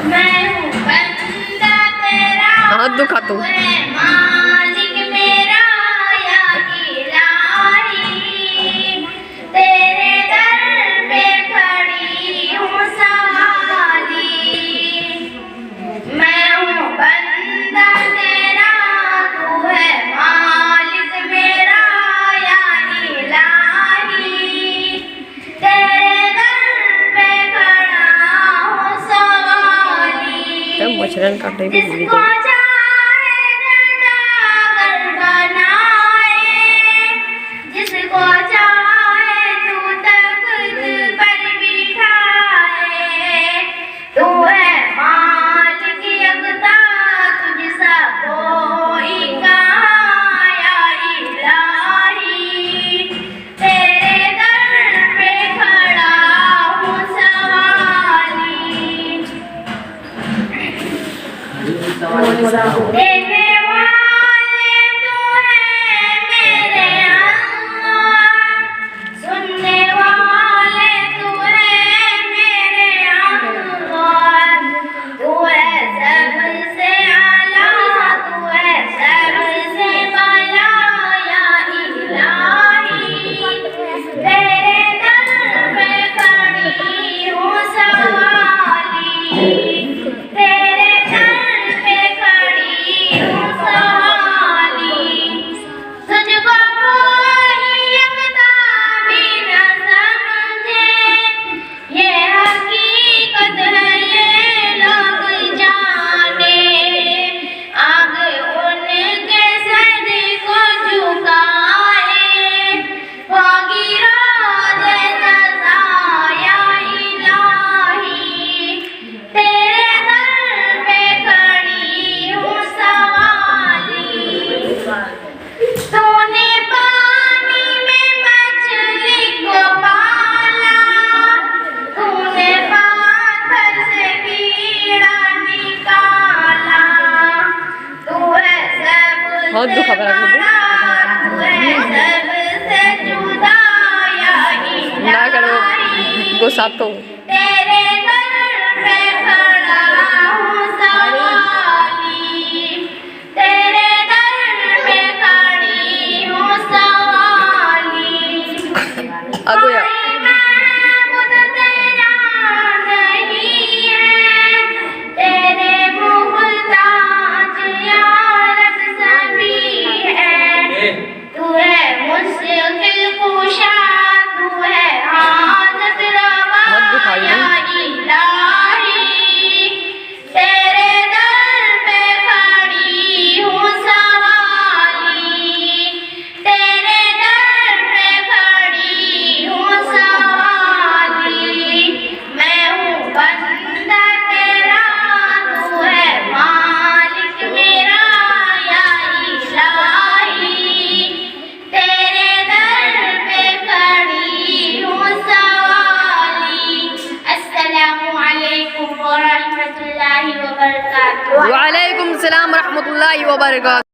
मैं हूँ बंदा तेरा, हाथ दुखा तू मालिक मेरा या इलाही, तेरे दर पे खड़ी हूँ सवाली। मैं हूँ बंदा तेरा, तू है मालिक मेरा या इलाही, तेरे दर पे खड़ा हूँ सवाली। मछरन काटे भी भूल जिसको गई। चाहे गदागर बनाए, जिसको चाहे तू तख्त पर बिठाए, तू है मालिक यकता, तुझसा कोई कहाँ या इलाही, तेरे दर पे खड़ा हूँ सवाली। देने वाले तू है मेरे अल्लाह, सुनने वाले तू है मेरे अल्लाह, तू है सबसे आला, तू है सबसे बाला या इलाही, तेरे दर पे खड़ी हूँ सवाली, तेरे दर पे खड़ी हूँ सवाली। तुझको कोई यकता भी न समझे, ये हकीकत है ये लोग जाने, आगे उनके सर को झुकाए, वो गिरा दे जज़ा या इलाही, तेरे दर पे खड़ी हूँ सवाली। तूने पानी में मछली को पाला, तूने पाथर से कीड़ा निकाला, तू है बहुत सबसे दुख खबर है मुझे। बड़ा, तू है सबसे जुदा या ना करो इलाही, गुस्सा तो तेरे दर पे खड़ा हूँ सवाली, तेरे दर पे खड़ी हूँ सवाली। आगो या कोई महबूद तेरा नहीं है, तेरे मुहताज यारब सभी है, तू है मुश्किल कुशा, तू है हाजत रवा बहुत दुखाई है। या इलाही, तेरे दर पे खड़ी हूँ सवाली, तेरे दर पे खड़ी हूँ सवाली। मैं हूँ बंदा तेरा, तू है मालिक मेरा या इलाही, तेरे दर पे खड़ी हूँ सवाली। अस्सलामु अलैकुम व रहमतुल्लाहि व बरकातुहू। वालेकुम सलाम रहमतुल्लाहि व बरकातहू।